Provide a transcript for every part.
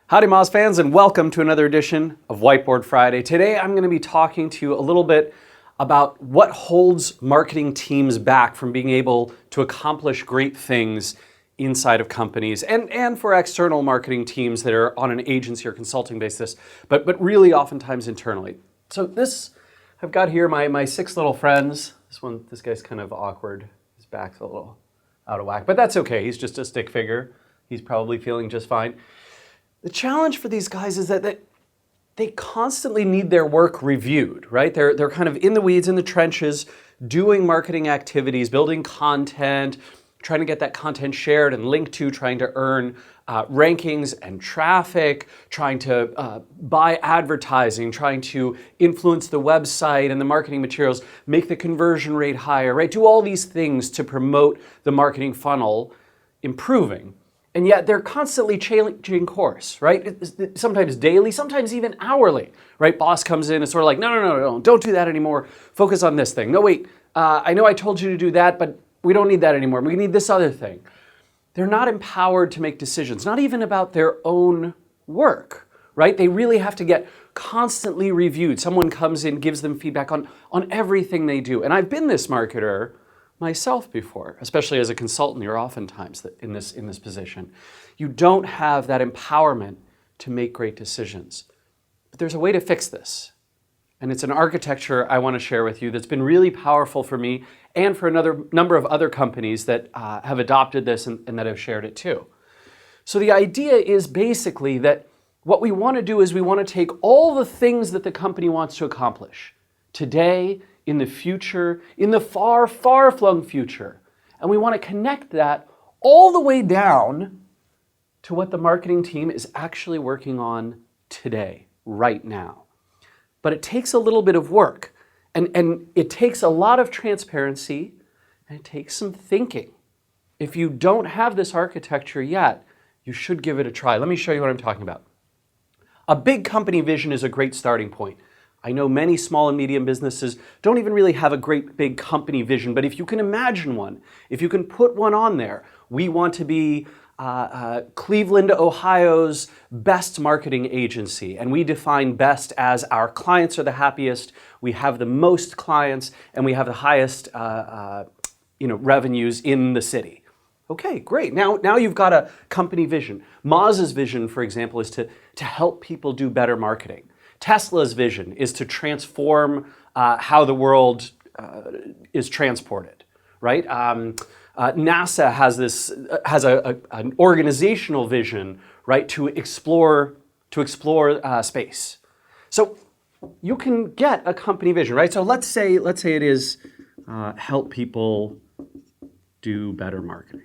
Howdy Moz fans, and welcome to another edition of Whiteboard Friday. Today I'm going to be talking to you a little bit about what holds marketing teams back from being able to accomplish great things inside of companies and for external marketing teams that are on an agency or consulting basis, but really oftentimes internally. So I've got here my six little friends. This guy's kind of awkward. His back's a little out of whack, but that's okay. He's just a stick figure. He's probably feeling just fine. The challenge for these guys is that they constantly need their work reviewed, right? They're kind of in the weeds, in the trenches, doing marketing activities, building content, trying to get that content shared and linked to, trying to earn rankings and traffic, trying to buy advertising, trying to influence the website and the marketing materials, make the conversion rate higher, right? Do all these things to promote the marketing funnel improving. And yet they're constantly changing course, right? Sometimes daily, sometimes even hourly, right? Boss comes in and sort of like, no, don't do that anymore. Focus on this thing. No, wait, I know I told you to do that, but we don't need that anymore. We need this other thing. They're not empowered to make decisions, not even about their own work, right? They really have to get constantly reviewed. Someone comes in, gives them feedback on everything they do. And I've been this marketer myself before, especially as a consultant. You're oftentimes in this position. You don't have that empowerment to make great decisions. But there's a way to fix this. And it's an architecture I want to share with you that's been really powerful for me and for another number of other companies that have adopted this and that have shared it too. So the idea is basically that what we want to do is we want to take all the things that the company wants to accomplish today, in the future, in the far, far-flung future. And we want to connect that all the way down to what the marketing team is actually working on today, right now. But it takes a little bit of work, and it takes a lot of transparency, and it takes some thinking. If you don't have this architecture yet, you should give it a try. Let me show you what I'm talking about. A big company vision is a great starting point. I know many small and medium businesses don't even really have a great big company vision, but if you can imagine one, if you can put one on there, we want to be Cleveland, Ohio's best marketing agency, and we define best as our clients are the happiest, we have the most clients, and we have the highest revenues in the city. Okay, great. Now you've got a company vision. Moz's vision, for example, is to help people do better marketing. Tesla's vision is to transform how the world is transported, right? NASA has an organizational vision, right, to explore space. So you can get a company vision, right? So let's say it is help people do better marketing.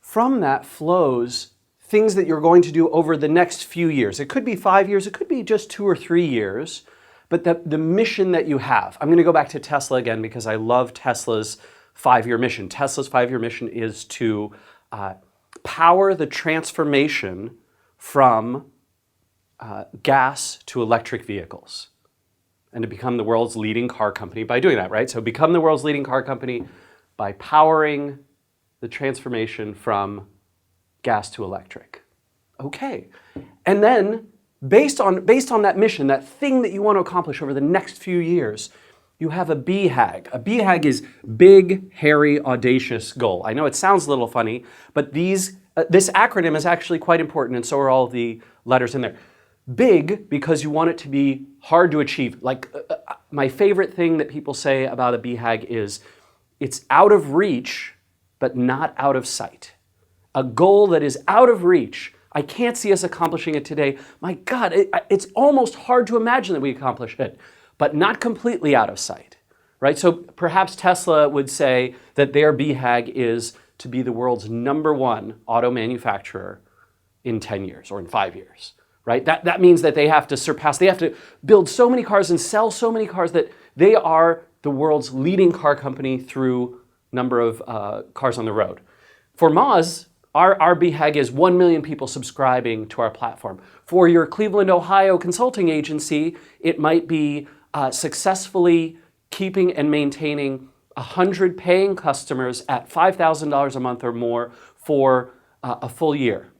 From that flows things that you're going to do over the next few years. It could be 5 years, it could be just 2 or 3 years, but the mission that you have. I'm going to go back to Tesla again because I love Tesla's 5-year mission. Tesla's 5-year mission is to power the transformation from gas to electric vehicles and to become the world's leading car company by doing that, right? So become the world's leading car company by powering the transformation from gas to electric. Okay. And then based on that mission, that thing that you want to accomplish over the next few years, you have a BHAG. A BHAG is big, hairy, audacious goal. I know it sounds a little funny, but this acronym is actually quite important, and so are all the letters in there. Big because you want it to be hard to achieve. Like my favorite thing that people say about a BHAG is it's out of reach, but not out of sight. A goal that is out of reach. I can't see us accomplishing it today. My God, it's almost hard to imagine that we accomplish it, but not completely out of sight, right? So perhaps Tesla would say that their BHAG is to be the world's #1 auto manufacturer in 10 years or in 5 years, right? That means that they have to build so many cars and sell so many cars that they are the world's leading car company through number of cars on the road. For Moz, our BHAG is 1 million people subscribing to our platform. For your Cleveland, Ohio consulting agency, it might be successfully keeping and maintaining 100 paying customers at $5,000 a month or more for a full year,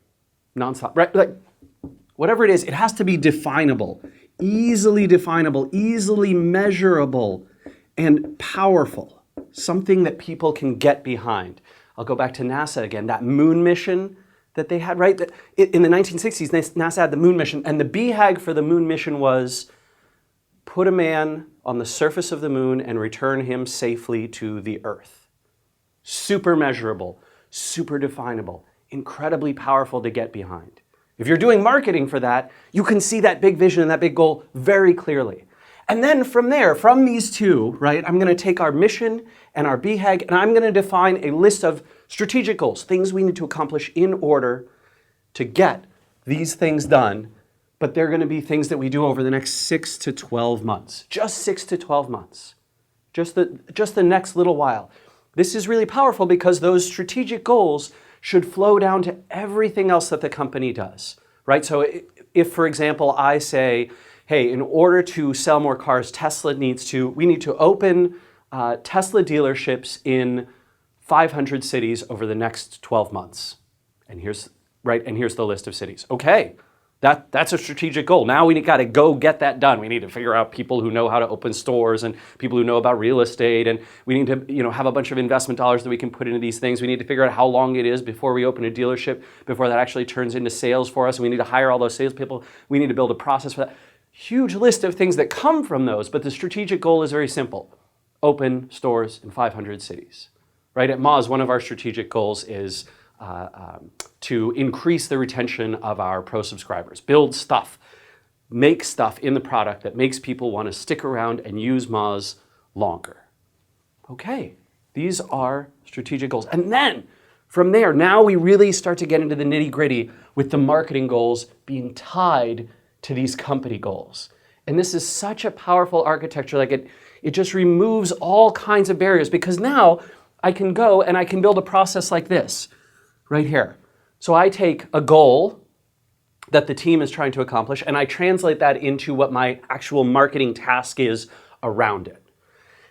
nonstop, right? Like, whatever it is, it has to be definable, easily measurable, and powerful. Something that people can get behind. I'll go back to NASA again, that moon mission that they had, right? In the 1960s, NASA had the moon mission, and the BHAG for the moon mission was put a man on the surface of the moon and return him safely to the Earth. Super measurable, super definable, incredibly powerful to get behind. If you're doing marketing for that, you can see that big vision and that big goal very clearly. And then from there, from these two, right, I'm going to take our mission and our BHAG, and I'm going to define a list of strategic goals, things we need to accomplish in order to get these things done. But they're going to be things that we do over the next 6 to 12 months. Just 6 to 12 months. Just the next little while. This is really powerful because those strategic goals should flow down to everything else that the company does, right? So if, for example, I say, hey, in order to sell more cars, we need to open Tesla dealerships in 500 cities over the next 12 months. And here's the list of cities. Okay. That's a strategic goal. Now we got to go get that done. We need to figure out people who know how to open stores and people who know about real estate, and we need to have a bunch of investment dollars that we can put into these things. We need to figure out how long it is before we open a dealership, before that actually turns into sales for us. We need to hire all those salespeople. We need to build a process for that. Huge list of things that come from those, but the strategic goal is very simple. Open stores in 500 cities. Right? At Moz, one of our strategic goals is to increase the retention of our pro subscribers, build stuff, make stuff in the product that makes people want to stick around and use Moz longer. Okay, these are strategic goals. And then from there, now we really start to get into the nitty-gritty with the marketing goals being tied to these company goals. And this is such a powerful architecture, like it just removes all kinds of barriers, because now I can go and I can build a process like this. Right here. So I take a goal that the team is trying to accomplish and I translate that into what my actual marketing task is around it.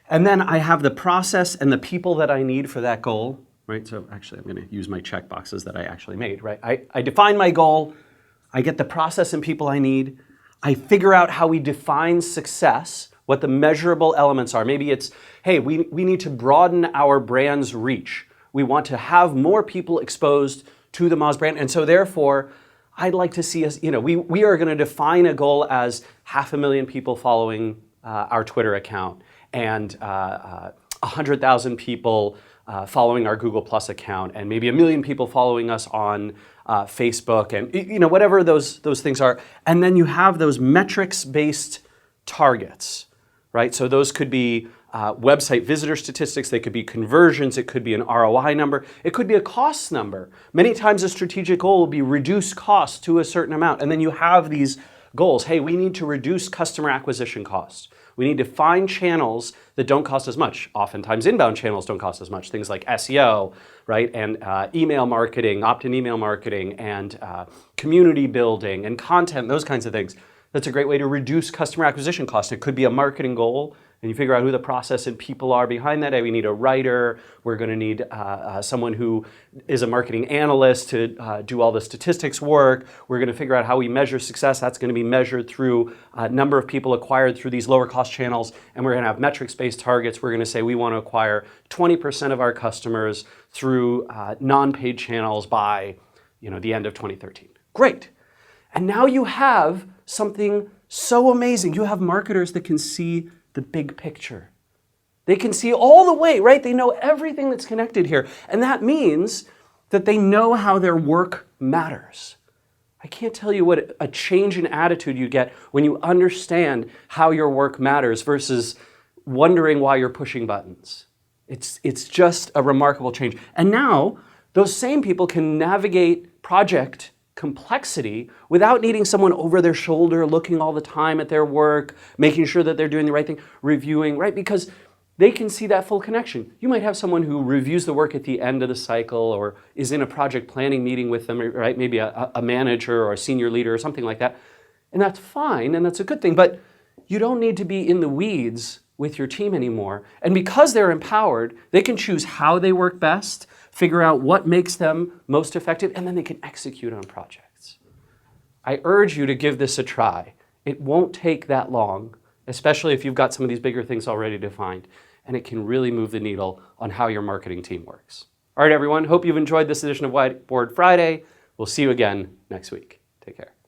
And then I have the process and the people that I need for that goal, right? So actually I'm going to use my check boxes that I actually made, right? I define my goal, I get the process and people I need, I figure out how we define success, what the measurable elements are. Maybe it's, hey, we need to broaden our brand's reach. We want to have more people exposed to the Moz brand. And so therefore, I'd like to see us, we are going to define a goal as 500,000 people following our Twitter account and 100,000 people following our Google Plus account and maybe 1 million people following us on Facebook and whatever those things are. And then you have those metrics-based targets, right? So those could be website visitor statistics, they could be conversions, it could be an ROI number, it could be a cost number. Many times a strategic goal will be reduce costs to a certain amount, and then you have these goals. Hey, we need to reduce customer acquisition costs. We need to find channels that don't cost as much. Oftentimes inbound channels don't cost as much, things like SEO, right, and email marketing, opt-in email marketing, and community building, and content, those kinds of things. That's a great way to reduce customer acquisition costs. It could be a marketing goal, and you figure out who the process and people are behind that. Hey, we need a writer. We're going to need someone who is a marketing analyst to do all the statistics work. We're going to figure out how we measure success. That's going to be measured through number of people acquired through these lower cost channels, and we're going to have metrics-based targets. We're going to say we want to acquire 20% of our customers through non-paid channels by the end of 2013. Great. And now you have something so amazing. You have marketers that can see the big picture. They can see all the way, right? They know everything that's connected here. And that means that they know how their work matters. I can't tell you what a change in attitude you get when you understand how your work matters versus wondering why you're pushing buttons. It's just a remarkable change. And now those same people can navigate project complexity without needing someone over their shoulder looking all the time at their work, making sure that they're doing the right thing, reviewing, right? Because they can see that full connection. You might have someone who reviews the work at the end of the cycle or is in a project planning meeting with them, right? Maybe a manager or a senior leader or something like that. And that's fine, and that's a good thing, but you don't need to be in the weeds with your team anymore. And because they're empowered, they can choose how they work best, figure out what makes them most effective, and then they can execute on projects. I urge you to give this a try. It won't take that long, especially if you've got some of these bigger things already defined, and it can really move the needle on how your marketing team works. All right, everyone, hope you've enjoyed this edition of Whiteboard Friday. We'll see you again next week. Take care.